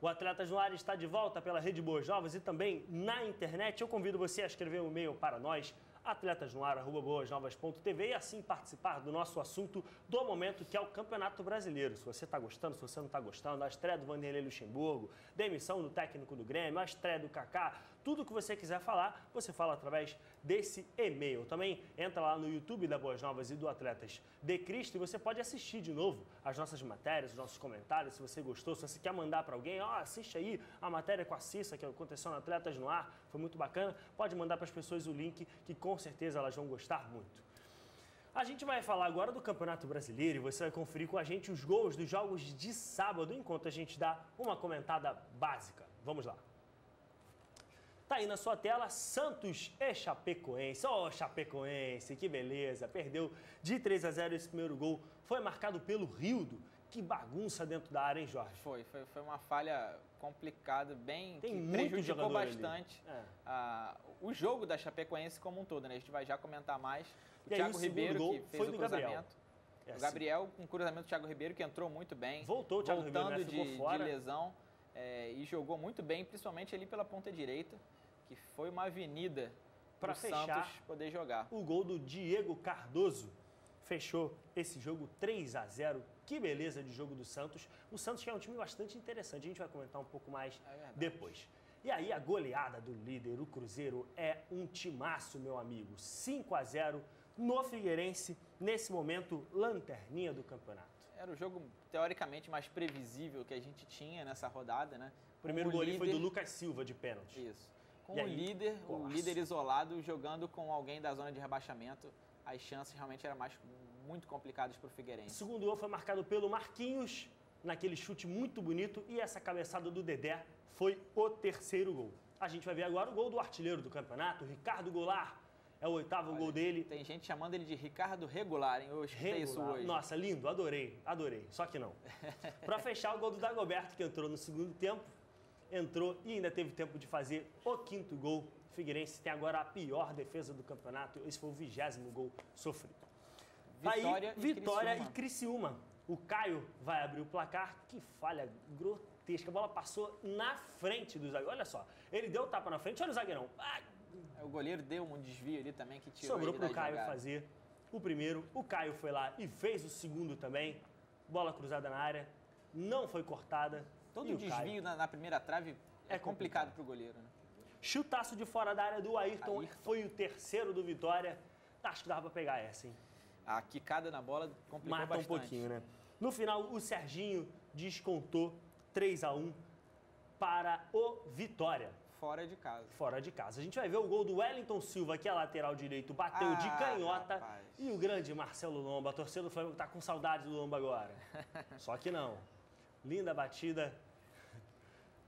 O Atletas no Ar está de volta pela Rede Boas Novas e também na internet. Eu convido você a escrever um e-mail para nós, atletasnoar@boasnovas.tv, e assim participar do nosso assunto do momento, que é o Campeonato Brasileiro. Se você está gostando, se você não está gostando, a estreia do Vanderlei Luxemburgo, demissão do técnico do Grêmio, a estreia do Kaká, tudo que você quiser falar, você fala através desse e-mail. Também entra lá no YouTube da Boas Novas e do Atletas de Cristo e você pode assistir de novo as nossas matérias, os nossos comentários, se você gostou, se você quer mandar para alguém, assiste aí a matéria com a Cissa, que aconteceu no Atletas no Ar, foi muito bacana, pode mandar para as pessoas o link, que com certeza elas vão gostar muito. A gente vai falar agora do Campeonato Brasileiro e você vai conferir com a gente os gols dos jogos de sábado, enquanto a gente dá uma comentada básica. Vamos lá. Tá aí na sua tela, Santos e Chapecoense. Chapecoense, que beleza. Perdeu de 3-0 esse primeiro gol. Foi marcado pelo Rildo. Que bagunça dentro da área, hein, Jorge? Foi uma falha complicada, que muito prejudicou bastante o jogo da Chapecoense como um todo, né? A gente vai já comentar mais. O Thiago Ribeiro, que fez o cruzamento. O Gabriel, com o cruzamento do Thiago Ribeiro, que entrou muito bem. Voltou o Thiago Ribeiro, né? Ficou fora. De lesão. E jogou muito bem, principalmente ali pela ponta direita, que foi uma avenida para o Santos poder jogar. O gol do Diego Cardoso fechou esse jogo 3-0. Que beleza de jogo do Santos. O Santos que é um time bastante interessante. A gente vai comentar um pouco mais depois. E aí a goleada do líder, o Cruzeiro, é um timaço, meu amigo. 5-0 no Figueirense, nesse momento, lanterninha do campeonato. Era o jogo, teoricamente, mais previsível que a gente tinha nessa rodada, né? O primeiro gol foi do Lucas Silva, de pênalti. Isso. Com o líder isolado, jogando com alguém da zona de rebaixamento, as chances realmente eram muito complicadas para o Figueirense. O segundo gol foi marcado pelo Marquinhos, naquele chute muito bonito, e essa cabeçada do Dedé foi o terceiro gol. A gente vai ver agora o gol do artilheiro do campeonato, Ricardo Goulart. É o oitavo gol dele. Tem gente chamando ele de Ricardo Regular, hein? Eu escutei isso hoje. Nossa, lindo, adorei. Só que não. Para fechar, o gol do Dagoberto, que entrou no segundo tempo. Entrou e ainda teve tempo de fazer o quinto gol. O Figueirense tem agora a pior defesa do campeonato. Esse foi o 20º gol sofrido. Vitória e Criciúma. O Caio vai abrir o placar. Que falha grotesca. A bola passou na frente do zagueiro. Olha só, ele deu o tapa na frente. Olha o zagueirão. O goleiro deu um desvio ali também que tirou. Sobrou para o Caio fazer o primeiro. O Caio foi lá e fez o segundo também. Bola cruzada na área. Não foi cortada. Todo desvio na primeira trave é complicado para o goleiro, né? Chutaço de fora da área do Ayrton. Foi o terceiro do Vitória. Acho que dava para pegar essa, hein? A quicada na bola complicou bastante. Um pouquinho, né? No final, o Serginho descontou 3-1 para o Vitória. Fora de casa. Fora de casa. A gente vai ver o gol do Wellington Silva, que é lateral direito, bateu de canhota. Rapaz. E o grande Marcelo Lomba, a torcida do Flamengo tá com saudade do Lomba agora. Só que não. Linda batida.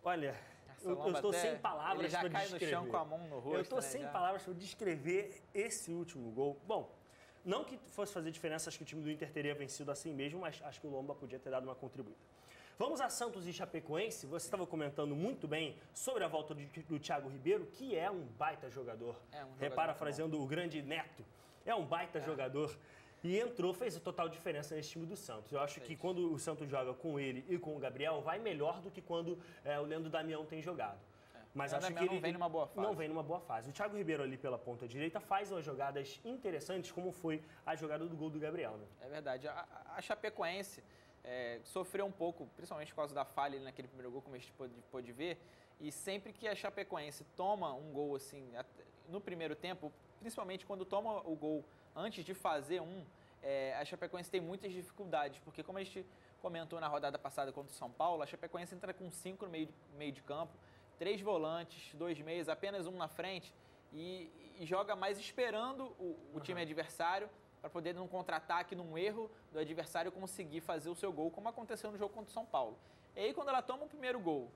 Olha, eu estou sem palavras para descrever. Ele já cai no chão com a mão no rosto. Eu estou sem palavras para descrever esse último gol. Bom, não que fosse fazer diferença, acho que o time do Inter teria vencido assim mesmo, mas acho que o Lomba podia ter dado uma contribuída. Vamos a Santos e Chapecoense. Você estava comentando muito bem sobre a volta do Thiago Ribeiro, que é um baita jogador. Reparafraseando o grande Neto. É um baita jogador. E entrou, fez total diferença nesse time do Santos. Eu acho que quando o Santos joga com ele e com o Gabriel, vai melhor do que quando o Leandro Damião tem jogado. Mas acho que ele não vem numa boa fase. Não vem numa boa fase. O Thiago Ribeiro ali pela ponta direita faz umas jogadas interessantes, como foi a jogada do gol do Gabriel, né? É verdade. A Chapecoense sofreu um pouco, principalmente por causa da falha ali naquele primeiro gol, como a gente pôde ver. E sempre que a Chapecoense toma um gol assim, no primeiro tempo, principalmente quando toma o gol antes de fazer a Chapecoense tem muitas dificuldades, porque como a gente comentou na rodada passada contra o São Paulo, a Chapecoense entra com 5 no meio de campo, 3 volantes, 2 meias, apenas um na frente, e joga mais esperando o time adversário para poder, num contra-ataque, num erro do adversário, conseguir fazer o seu gol, como aconteceu no jogo contra o São Paulo. E aí, quando ela toma o primeiro gol,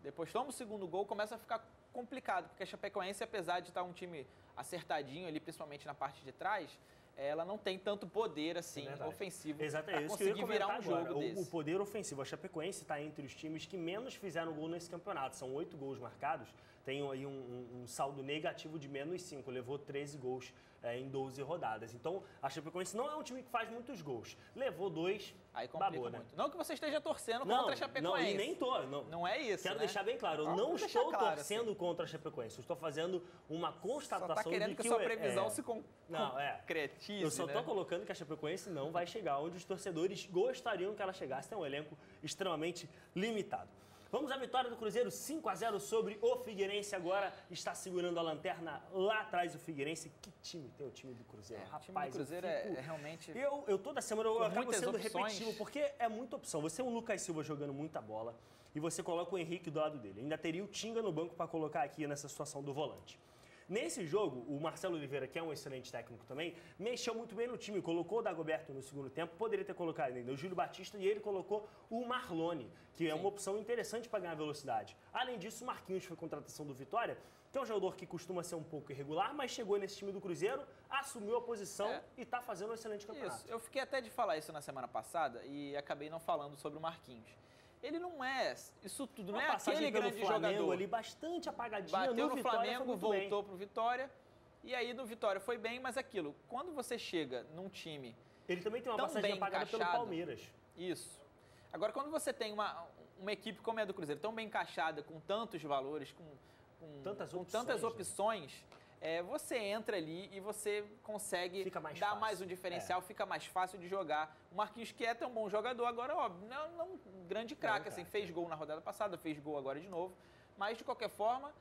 depois toma o segundo gol, começa a ficar complicado, porque a Chapecoense, apesar de estar um time acertadinho ali, principalmente na parte de trás, ela não tem tanto poder assim ofensivo para conseguir virar um jogo desse. O poder ofensivo, a Chapecoense está entre os times que menos fizeram gol nesse campeonato. São 8 gols marcados, tem aí um saldo negativo de -5, levou 13 gols em 12 rodadas. Então, a Chapecoense não é um time que faz muitos gols. Levou 2, aí complica babou, muito. né? Não que você esteja torcendo contra a Chapecoense. Não, e nem tô. Não é isso, Quero né? deixar bem claro, eu não estou torcendo contra a Chapecoense. Eu estou fazendo uma constatação só tá querendo de que a sua previsão se concretize, eu só estou colocando que a Chapecoense não vai chegar onde os torcedores gostariam que ela chegasse. Tem um elenco extremamente limitado. Vamos à vitória do Cruzeiro, 5-0 sobre o Figueirense. Agora está segurando a lanterna lá atrás o Figueirense. Que time tem o time do Cruzeiro? Rapaz, o time do Cruzeiro é realmente... Eu toda semana eu acabo sendo opções. repetitivo, porque é muita opção. Você é um Lucas Silva jogando muita bola e você coloca o Henrique do lado dele. Ainda teria o Tinga no banco para colocar aqui nessa situação do volante. Nesse jogo, o Marcelo Oliveira, que é um excelente técnico também, mexeu muito bem no time, colocou o Dagoberto no segundo tempo, poderia ter colocado ainda o Júlio Batista e ele colocou o Marlone, que é uma opção interessante para ganhar velocidade. Além disso, o Marquinhos foi contratação do Vitória, que é um jogador que costuma ser um pouco irregular, mas chegou nesse time do Cruzeiro, assumiu a posição e está fazendo um excelente campeonato. Isso, eu fiquei até de falar isso na semana passada e acabei não falando sobre o Marquinhos. Ele não é isso tudo, não é aquele grande jogador. Ali bastante apagadinho. Bateu no Vitória, Flamengo, voltou pro Vitória. E aí no Vitória foi bem, mas aquilo, quando você chega num time... Ele também tem uma passagem apagada pelo Palmeiras. Isso. Agora, quando você tem uma equipe como é a do Cruzeiro, tão bem encaixada, com tantos valores, com tantas opções, você entra ali e você consegue dar mais um diferencial, fica mais fácil de jogar. O Marquinhos, que é tão bom jogador, agora, óbvio, não um grande craque, assim, fez gol na rodada passada, fez gol agora de novo, mas de qualquer forma,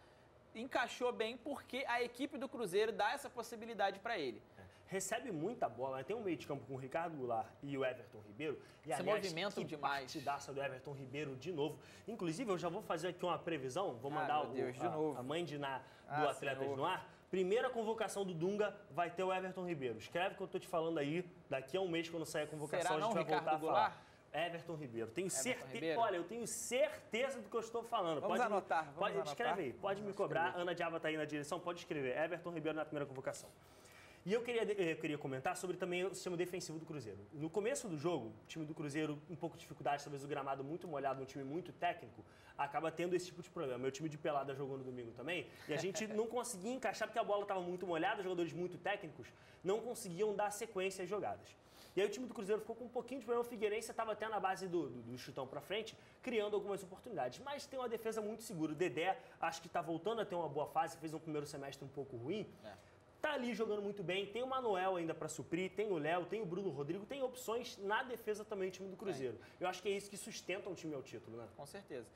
encaixou bem porque a equipe do Cruzeiro dá essa possibilidade para ele. Recebe muita bola, né? Tem um meio de campo com o Ricardo Goulart e o Everton Ribeiro. E, se movimentam demais. Partidaça do Everton Ribeiro de novo. Inclusive, eu já vou fazer aqui uma previsão, vou mandar a mãe de Ná do Atletas no Ar. Primeira convocação do Dunga vai ter o Everton Ribeiro. Escreve o que eu tô te falando aí. Daqui a um mês, quando sair a convocação, a gente vai voltar a falar. Everton Ribeiro. Tenho certeza. Olha, eu tenho certeza do que eu estou falando. Vamos anotar. Escreve aí. Pode me cobrar. Ana Diaba está aí na direção. Pode escrever. Everton Ribeiro na primeira convocação. E eu queria comentar sobre também o sistema defensivo do Cruzeiro. No começo do jogo, o time do Cruzeiro, um pouco de dificuldade, talvez o gramado muito molhado, um time muito técnico, acaba tendo esse tipo de problema. Meu time de pelada jogou no domingo também, e a gente não conseguia encaixar porque a bola estava muito molhada, jogadores muito técnicos não conseguiam dar sequência às jogadas. E aí o time do Cruzeiro ficou com um pouquinho de problema. O Figueirense estava até na base do chutão para frente, criando algumas oportunidades. Mas tem uma defesa muito segura. O Dedé, acho que está voltando a ter uma boa fase, fez um primeiro semestre um pouco ruim. Tá ali jogando muito bem, tem o Manuel ainda para suprir, tem o Léo, tem o Bruno Rodrigo, tem opções na defesa também o time do Cruzeiro. Eu acho que é isso que sustenta um time ao título, né? Com certeza.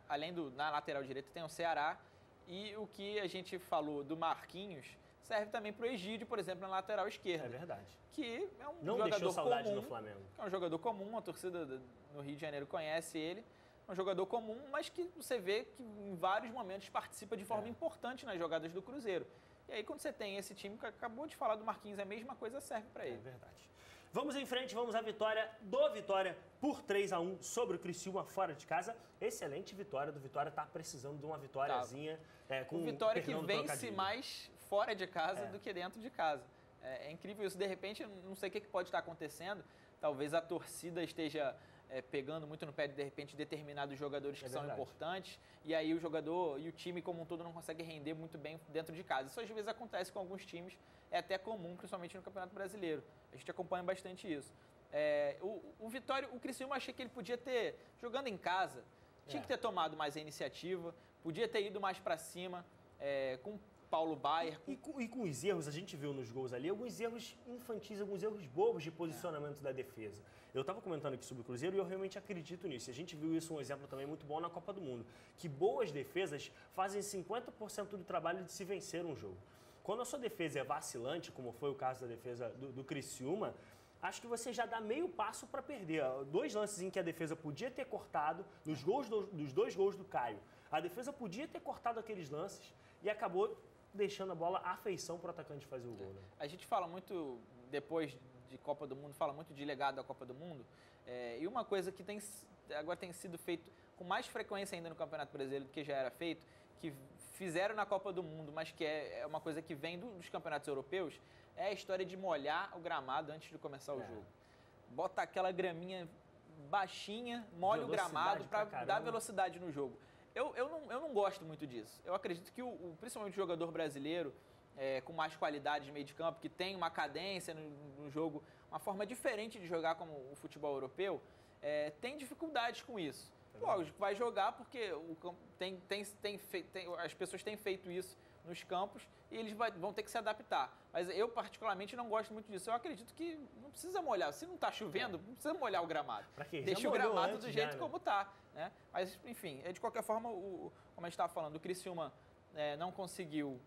Além na lateral direita tem o Ceará e o que a gente falou do Marquinhos serve também para o Egídio, por exemplo, na lateral esquerda. É verdade. Que é um não jogador deixou saudade comum, no Flamengo. É um jogador comum, a torcida no Rio de Janeiro conhece ele. É um jogador comum, mas que você vê que em vários momentos participa de forma importante nas jogadas do Cruzeiro. E aí, quando você tem esse time que acabou de falar do Marquinhos, a mesma coisa serve para ele. É verdade. Vamos em frente, vamos à vitória do Vitória por 3-1 sobre o Criciúma fora de casa. Excelente vitória do Vitória, tá precisando de uma vitóriazinha. Com Vitória que vence mais fora de casa do que dentro de casa. É incrível isso. De repente, não sei o que pode estar acontecendo. Talvez a torcida esteja pegando muito no pé de repente, determinados jogadores que são importantes. E aí o jogador e o time como um todo não consegue render muito bem dentro de casa. Isso às vezes acontece com alguns times. É até comum, principalmente no Campeonato Brasileiro. A gente acompanha bastante isso. O Vitória, o Criciúma, achei que ele podia ter, jogando em casa, tinha que ter tomado mais a iniciativa, podia ter ido mais para cima, com Paulo Baier. E com os erros, a gente viu nos gols ali, alguns erros infantis, alguns erros bobos de posicionamento da defesa. Eu estava comentando aqui sobre o Cruzeiro e eu realmente acredito nisso. A gente viu isso, um exemplo também muito bom na Copa do Mundo, que boas defesas fazem 50% do trabalho de se vencer um jogo. Quando a sua defesa é vacilante, como foi o caso da defesa do Criciúma, acho que você já dá meio passo para perder. 2 lances em que a defesa podia ter cortado, nos dos 2 gols do Caio, a defesa podia ter cortado aqueles lances e acabou deixando a bola à feição para o atacante fazer o gol. Né? A gente fala muito, depois de Copa do Mundo, fala muito de legado da Copa do Mundo, e uma coisa que agora tem sido feito com mais frequência ainda no Campeonato Brasileiro do que já era feito, que fizeram na Copa do Mundo, mas que é uma coisa que vem dos campeonatos europeus, é a história de molhar o gramado antes de começar o jogo. Bota aquela graminha baixinha, molha o gramado para dar velocidade no jogo. eu não gosto muito disso. Eu acredito que, principalmente o jogador brasileiro, com mais qualidade de meio de campo, que tem uma cadência no jogo, uma forma diferente de jogar como o futebol europeu, tem dificuldades com isso. Lógico, vai jogar porque as pessoas têm feito isso nos campos e eles vão ter que se adaptar. Mas eu, particularmente, não gosto muito disso. Eu acredito que não precisa molhar. Se não está chovendo, não precisa molhar o gramado. Deixa o gramado do jeito como está. Né? Mas, enfim, de qualquer forma, como a gente estava falando, o Criciúma não conseguiu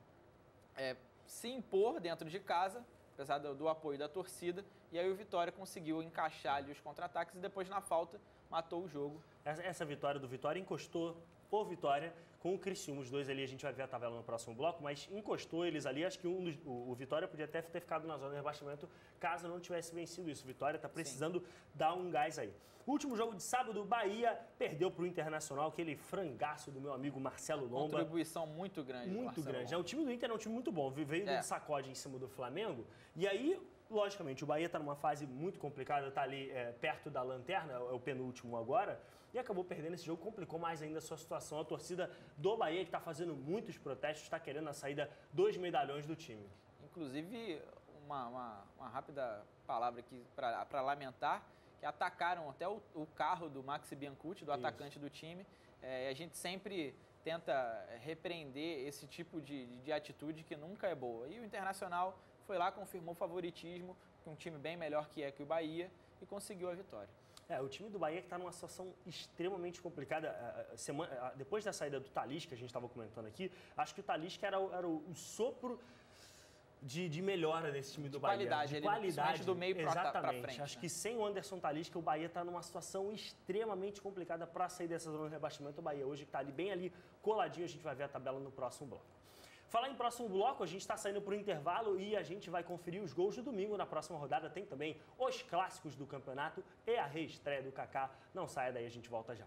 se impor dentro de casa, apesar do apoio da torcida, e aí o Vitória conseguiu encaixar ali os contra-ataques e depois, na falta, matou o jogo. Essa vitória do Vitória encostou o Vitória com o Criciúma. Os dois ali, a gente vai ver a tabela no próximo bloco, mas encostou eles ali. Acho que o Vitória podia até ter ficado na zona de rebaixamento caso não tivesse vencido isso. O Vitória está precisando dar um gás aí. O último jogo de sábado, o Bahia perdeu para o Internacional, aquele frangaço do meu amigo Marcelo Lomba. Contribuição muito grande. Muito grande. O time do Inter é um time muito bom. Veio do sacode em cima do Flamengo. E aí, logicamente, o Bahia está numa fase muito complicada, está ali perto da lanterna, é o penúltimo agora, e acabou perdendo esse jogo, complicou mais ainda a sua situação. A torcida do Bahia, que está fazendo muitos protestos, está querendo a saída dos medalhões do time. Inclusive, uma rápida palavra aqui para lamentar, que atacaram até o carro do Maxi Biancucci, do atacante do time. A gente sempre tenta repreender esse tipo de atitude que nunca é boa. E o Internacional foi lá, confirmou o favoritismo, que um time bem melhor que o Bahia, e conseguiu a vitória. O time do Bahia que está numa situação extremamente complicada. Depois da saída do Talisca, que a gente estava comentando aqui, acho que o Talisca era o sopro de melhora nesse time do Bahia. De qualidade do meio para frente. Acho que sem o Anderson Talisca, o Bahia está numa situação extremamente complicada para sair dessa zona de rebaixamento. O Bahia hoje está bem ali coladinho, a gente vai ver a tabela no próximo bloco. Falar em próximo bloco, a gente está saindo para o intervalo e a gente vai conferir os gols do domingo. Na próxima rodada tem também os clássicos do campeonato e a reestreia do Kaká. Não saia daí, a gente volta já.